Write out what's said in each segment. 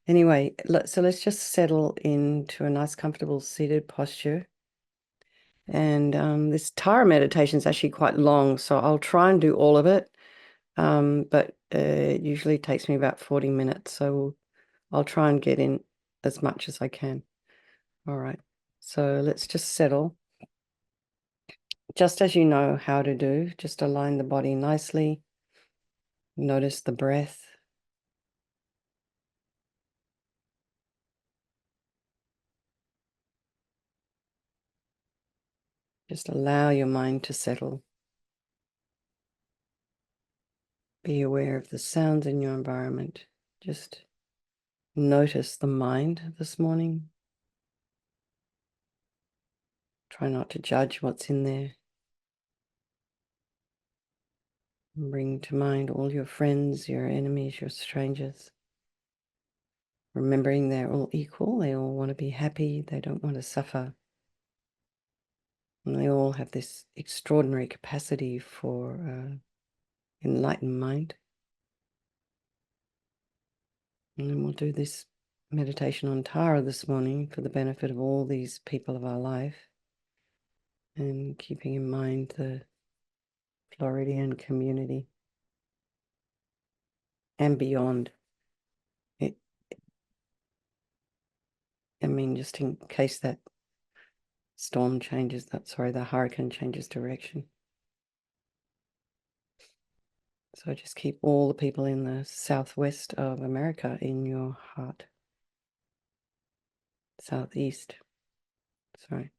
Anyway, so let's just settle into a nice, comfortable seated posture. And this TARE meditation is actually quite long, so I'll try and do all of it. But it usually takes me about 40 minutes, so I'll try and get in as much as I can. All right, so let's just settle. Just as you know how to do, just align the body nicely. Notice the breath. Just allow your mind to settle. Be aware of the sounds in your environment. Just notice the mind this morning. Try not to judge what's in there. Bring to mind all your friends, your enemies, your strangers. Remembering they're all equal. They all want to be happy. They don't want to suffer. And they all have this extraordinary capacity for enlightened mind. And then we'll do this meditation on TARE this morning for the benefit of all these people of our life, and keeping in mind the Floridian community and beyond. Just in case that storm changes, the hurricane changes direction. So just keep all the people in the southwest of America in your heart. Southeast, sorry.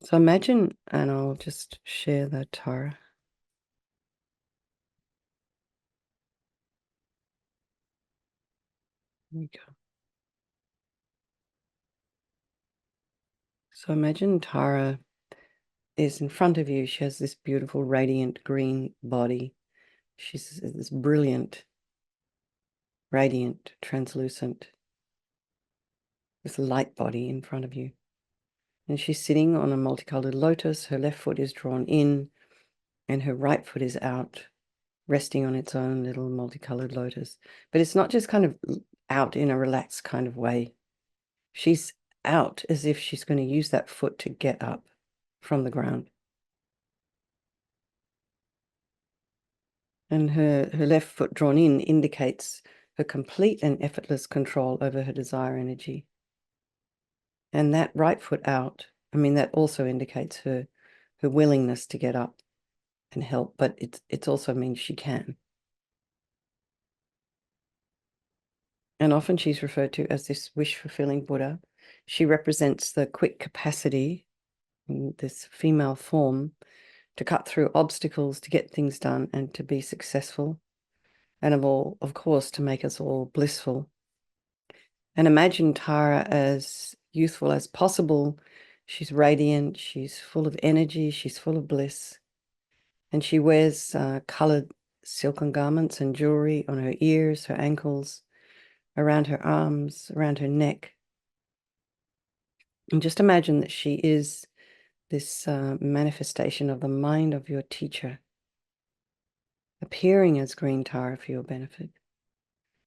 So imagine, and I'll just share the TARE. Here we go. So imagine TARE is in front of you. She has this beautiful, radiant green body. She's this brilliant, radiant, translucent, this light body in front of you. And she's sitting on a multicolored lotus. Her left foot is drawn in and her right foot is out, resting on its own little multicolored lotus. But it's not just kind of out in a relaxed kind of way. She's out as if she's going to use that foot to get up from the ground. And her left foot drawn in indicates her complete and effortless control over her desire energy. And that right foot out, that also indicates her willingness to get up and help, but it also means she can. And often she's referred to as this wish-fulfilling Buddha. She represents the quick capacity in this female form to cut through obstacles, to get things done, and to be successful, and of course, to make us all blissful. And imagine TARE as youthful as possible. She's radiant, she's full of energy, she's full of bliss. And she wears colored silken garments and jewelry on her ears, her ankles, around her arms, around her neck. And just imagine that she is this manifestation of the mind of your teacher, appearing as green TARE for your benefit.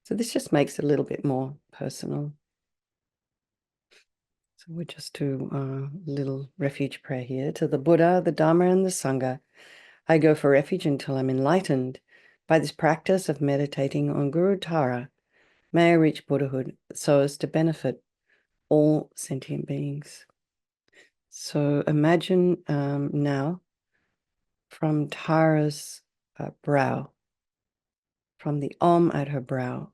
So this just makes it a little bit more personal. So we'll just do a little refuge prayer here. To the Buddha, the Dharma, and the Sangha, I go for refuge until I'm enlightened. By this practice of meditating on Guru TARE, may I reach Buddhahood so as to benefit all sentient beings. So imagine now from Tara's brow, from the Om at her brow,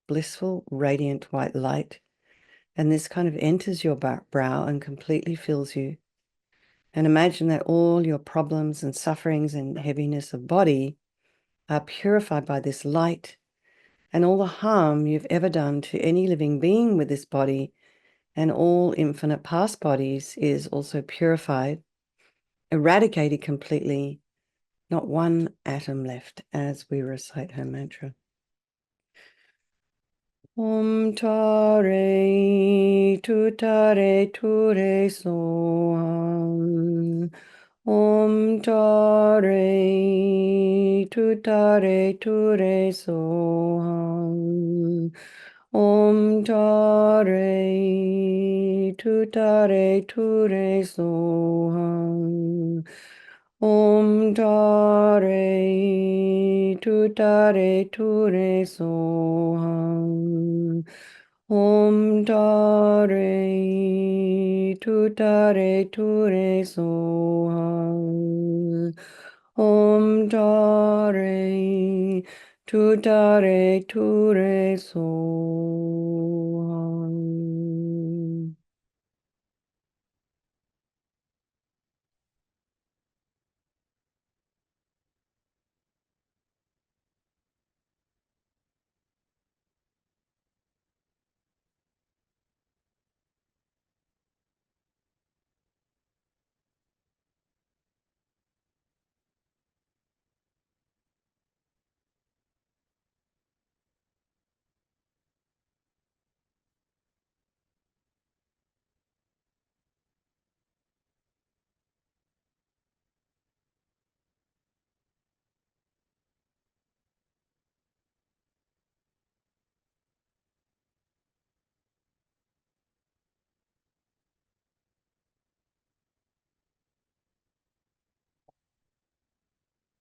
blissful, radiant white light. And this kind of enters your brow and completely fills you. And imagine that all your problems and sufferings and heaviness of body are purified by this light, and all the harm you've ever done to any living being with this body and all infinite past bodies is also purified, eradicated completely, not one atom left as we recite her mantra. Om TARE, TUTTARE, TURE SOHA. Om TARE, TUTTARE, TURE SOHA. Om Tare, Tuttare, Ture, Soham. Om Tare, Tuttare, Ture, Soham. Om Tare, Tuttare, Ture, Soham. Om Tare, Tuttare, Ture, Soham.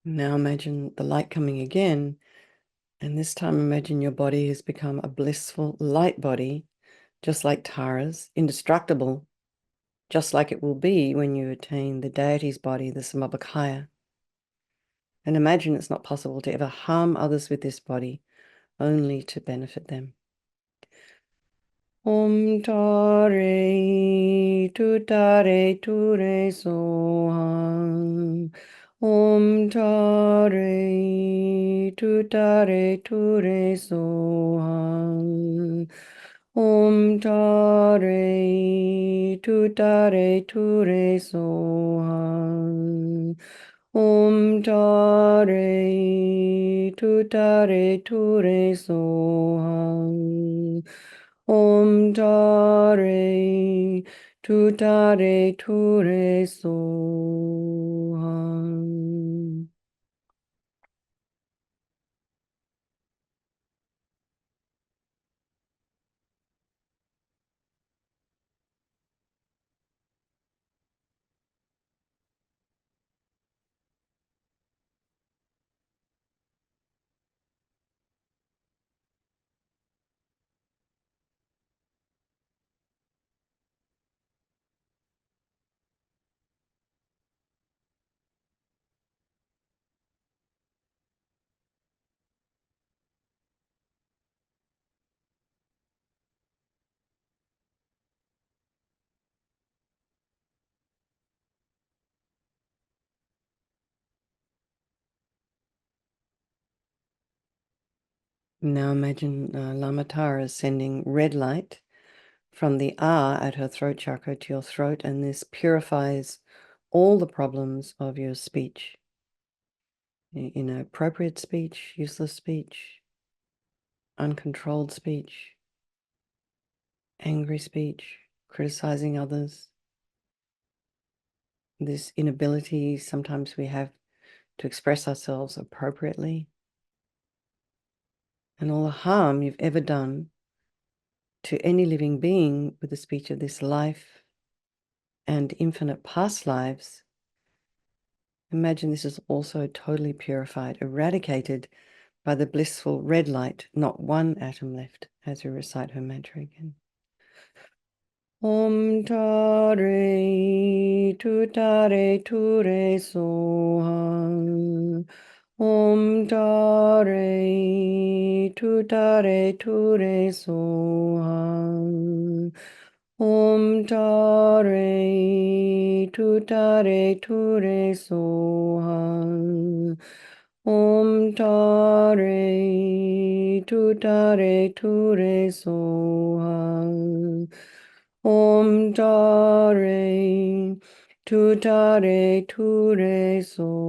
Now imagine the light coming again, and this time imagine your body has become a blissful light body, just like Tara's, indestructible, just like it will be when you attain the deity's body, the Samabhakaya. And imagine it's not possible to ever harm others with this body, only to benefit them. Om Tare, Tuttare, Ture, Soham. Om Tare, Tuttare, Ture, Soham. Om Tare, Tuttare, Ture, Soham. Om Tare, Tuttare, Ture, Soham. Om Tare, Tuttare, Ture, Soham. Now imagine Lama Tara sending red light from the R at her throat chakra to your throat, and this purifies all the problems of your speech. Inappropriate speech, useless speech, uncontrolled speech, angry speech, criticizing others. This inability sometimes we have to express ourselves appropriately, and all the harm you've ever done to any living being with the speech of this life and infinite past lives. Imagine this is also totally purified, eradicated by the blissful red light, not one atom left, as we recite her mantra again. Om Tare, Tuttare, Ture, Soham. Om Tare, Tuttare, Ture, Soham. Om Tare, Tuttare, Ture, Soham. Om Tare, Tuttare, Ture, Soham. Om Tare, Tuttare, Ture, Soham.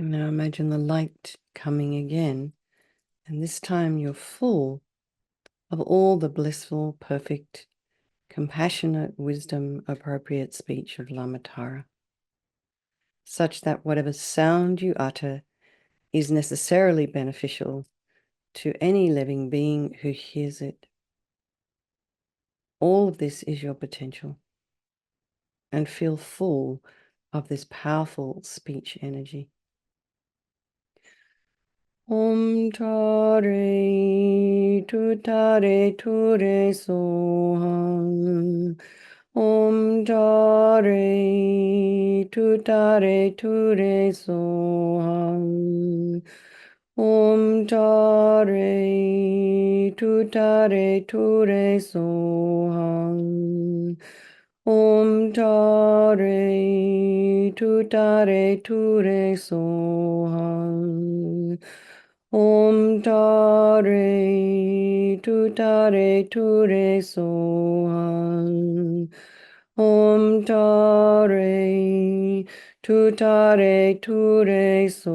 And now imagine the light coming again, and this time you're full of all the blissful, perfect, compassionate wisdom, appropriate speech of Lama Tara, such that whatever sound you utter is necessarily beneficial to any living being who hears it. All of this is your potential, and feel full of this powerful speech energy. Om Tare Tuttare Ture Soham. Om Tare Tuttare Ture Soham. Om Tare Tuttare Ture Soham. Om Tare Tuttare Ture Soham. Om Tare Tuttare Ture Soham. Om Tare Tuttare Ture Soham.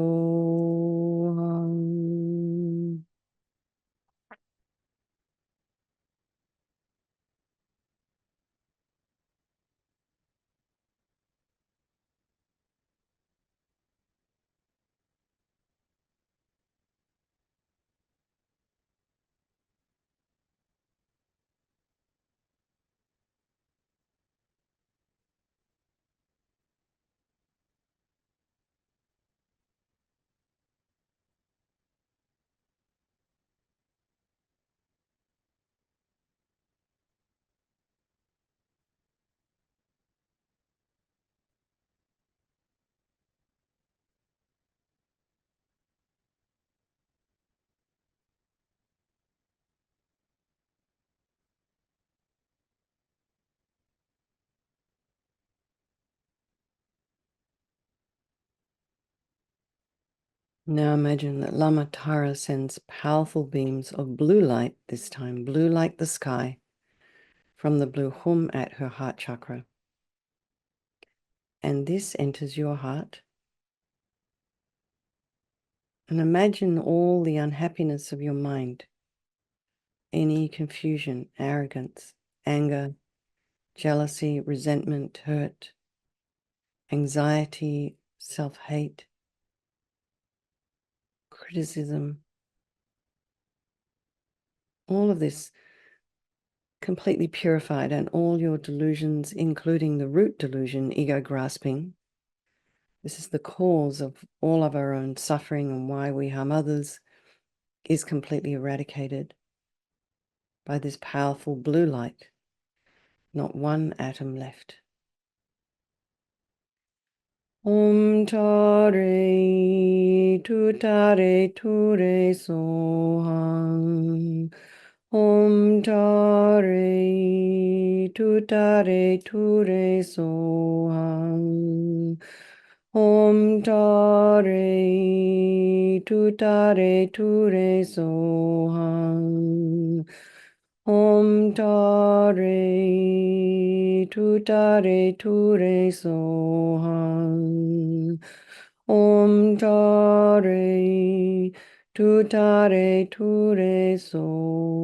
Now imagine that Lama Tara sends powerful beams of blue light, this time blue like the sky, from the blue hum at her heart chakra. And this enters your heart. And imagine all the unhappiness of your mind, any confusion, arrogance, anger, jealousy, resentment, hurt, anxiety, self-hate, criticism, all of this completely purified, and all your delusions, including the root delusion, ego grasping. This is the cause of all of our own suffering and why we harm others, is completely eradicated by this powerful blue light. Not one atom left. Om Tare Tuttare Ture Soham. Om Tare Tuttare Ture Soham. Om Tare Tuttare Ture Soham. Om Tare Tuttare Ture Soham. Om Tare Tuttare Ture Soham.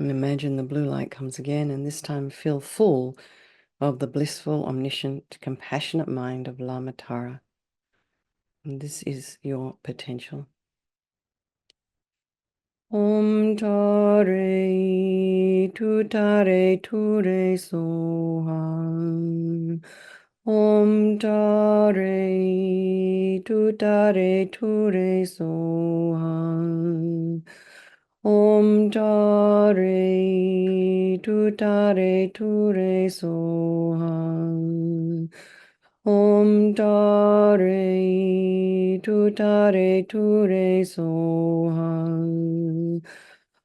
And imagine the blue light comes again, and this time feel full of the blissful, omniscient, compassionate mind of Lama Tara. And this is your potential. Om Tare Tuttare Ture Soham. Om Tare Tuttare Ture Soham. Om Tare, Tuttare, Ture, Soham. Om Tare, Tuttare, Ture, Soham.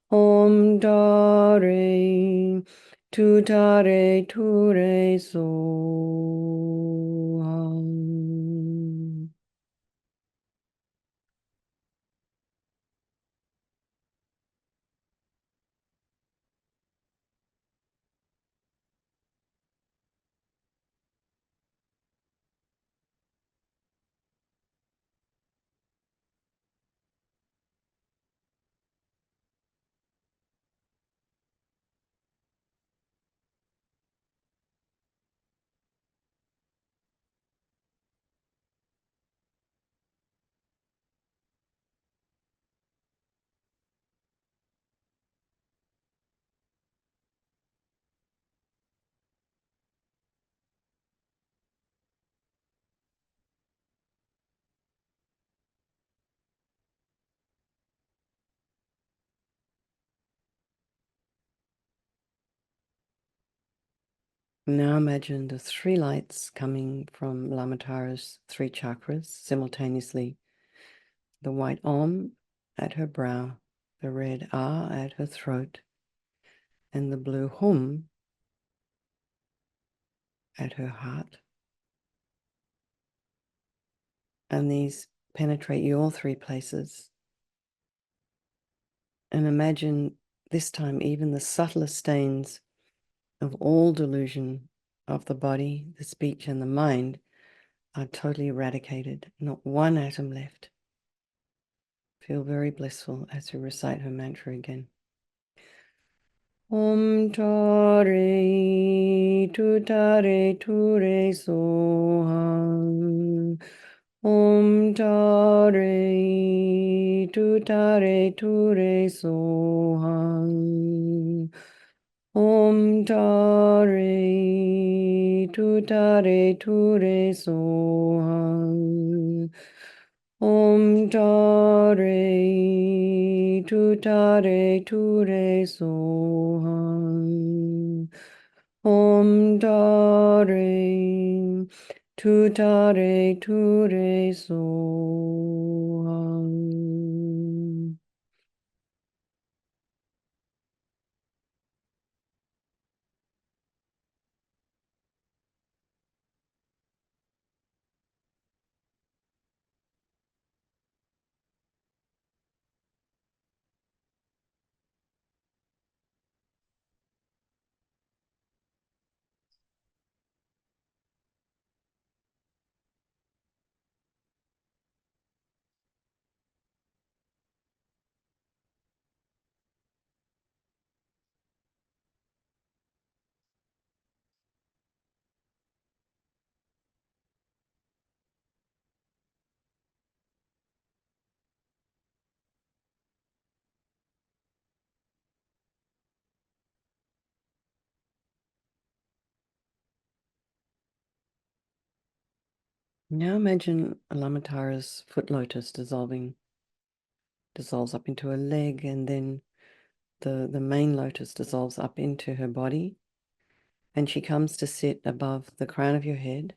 Om Tare, Tuttare, Ture, Soham. Now imagine the three lights coming from Lama Tara's three chakras simultaneously. The white Om at her brow, the red Ah at her throat, and the blue Hum at her heart. And these penetrate you all three places. And imagine this time even the subtlest stains of all delusion of the body, the speech, and the mind are totally eradicated. Not one atom left. Feel very blissful as we recite her mantra again. Om Tare, Tuttare, Ture, Soham. Om Tare, Tuttare, Ture, Soham. Om Tare, Tuttare, Ture, Soham. Om Tare, Tuttare, Ture, Soham. Om Tare, Tuttare, Ture, Soham. Now imagine Alamatara's foot lotus dissolves up into her leg, and then the main lotus dissolves up into her body, and she comes to sit above the crown of your head,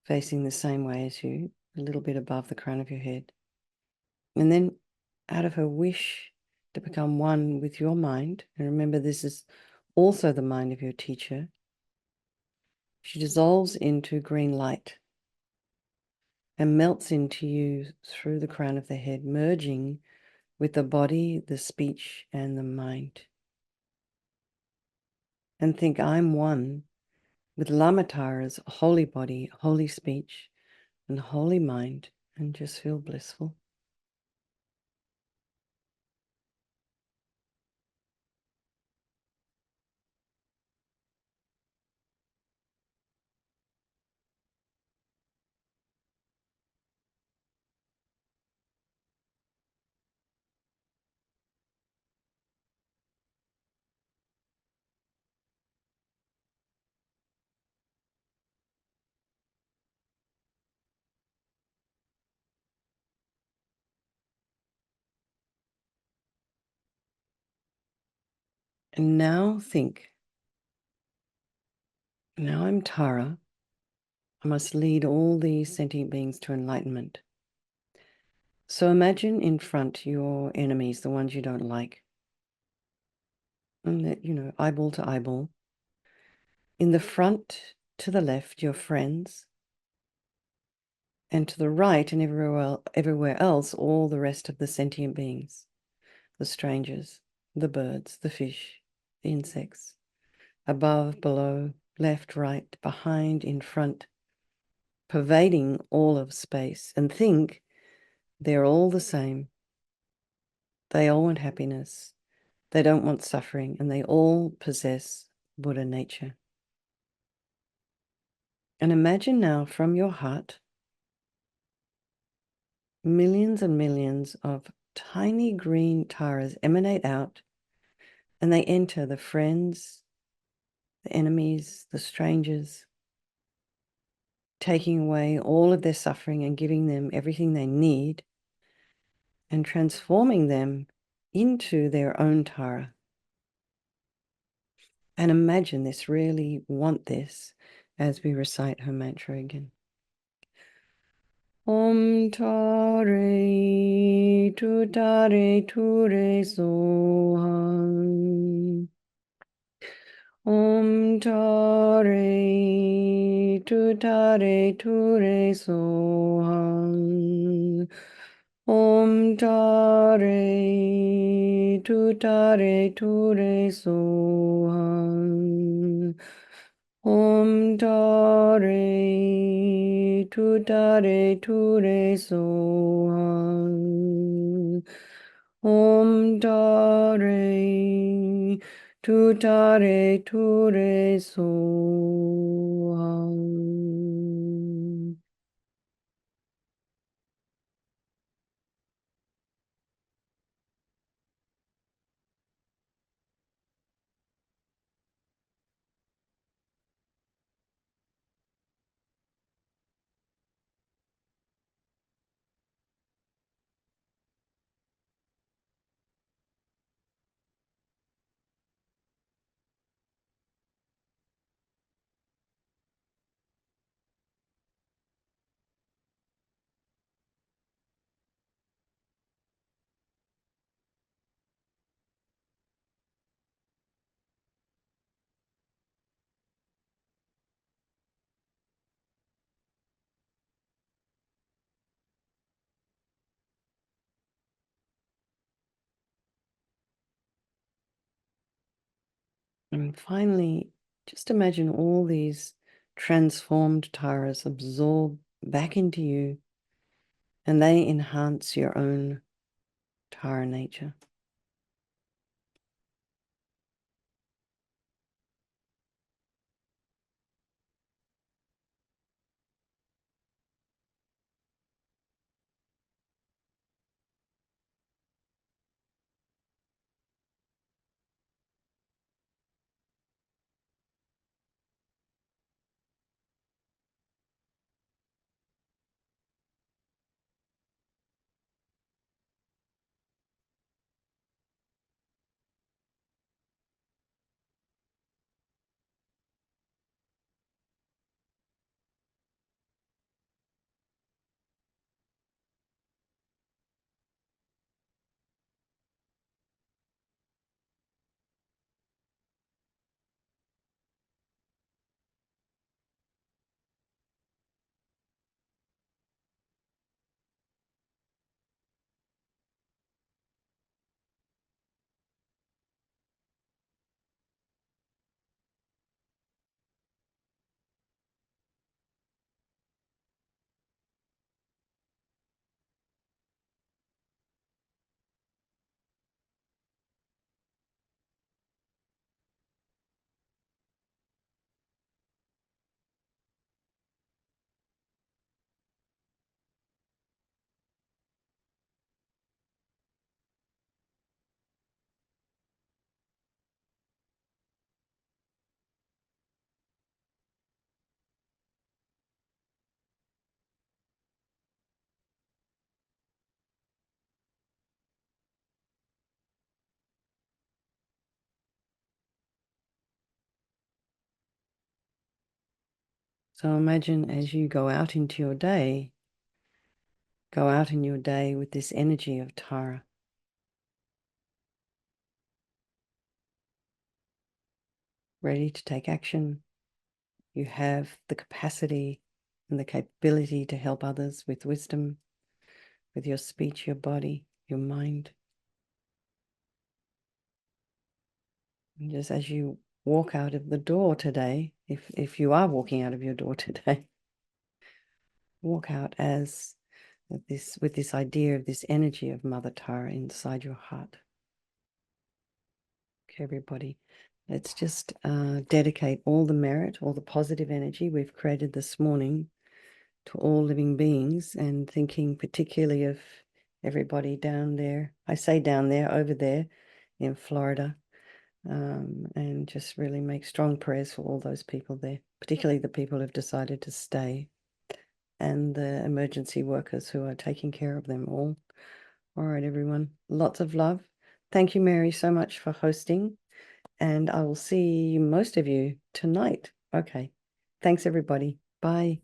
facing the same way as you, a little bit above the crown of your head. And then out of her wish to become one with your mind, and remember this is also the mind of your teacher, she dissolves into green light and melts into you through the crown of the head, merging with the body, the speech, and the mind. And think, I'm one with Lamatara's holy body, holy speech, and holy mind, and just feel blissful. And now think, now I'm Tara. I must lead all these sentient beings to enlightenment. So imagine in front your enemies, the ones you don't like, and that, eyeball to eyeball. In the front to the left, your friends, and to the right and everywhere else, all the rest of the sentient beings, the strangers, the birds, the fish, the insects, above, below, left, right, behind, in front, pervading all of space. And think they're all the same. They all want happiness. They don't want suffering, and they all possess Buddha nature. And imagine now from your heart, millions and millions of tiny green taras emanate out, and they enter the friends, the enemies, the strangers, taking away all of their suffering and giving them everything they need and transforming them into their own Tara. And imagine this, really want this as we recite her mantra again. Om Tare Tuttare Ture Soham. Om Tare Tuttare Ture Soham. Om Tare Tuttare Ture Soham. Om Tare Tuttare Ture Soham. Om Tare Tuttare Ture Soham. And finally, just imagine all these transformed taras absorb back into you, and they enhance your own Tara nature. So imagine as you go out into your day, go out in your day with this energy of TARE. Ready to take action. You have the capacity and the capability to help others with wisdom, with your speech, your body, your mind. And just as you walk out of the door today, if you are walking out of your door today, walk out as with this idea of this energy of Mother Tara inside your heart. Okay, everybody, let's just dedicate all the merit, all the positive energy we've created this morning to all living beings, and thinking particularly of everybody down there. I say down there, over there in Florida, and just really make strong prayers for all those people there, particularly the people who've decided to stay, and the emergency workers who are taking care of them all. All right, everyone, lots of love. Thank you, Mary, so much for hosting, and I will see most of you tonight. Okay, thanks, everybody. Bye.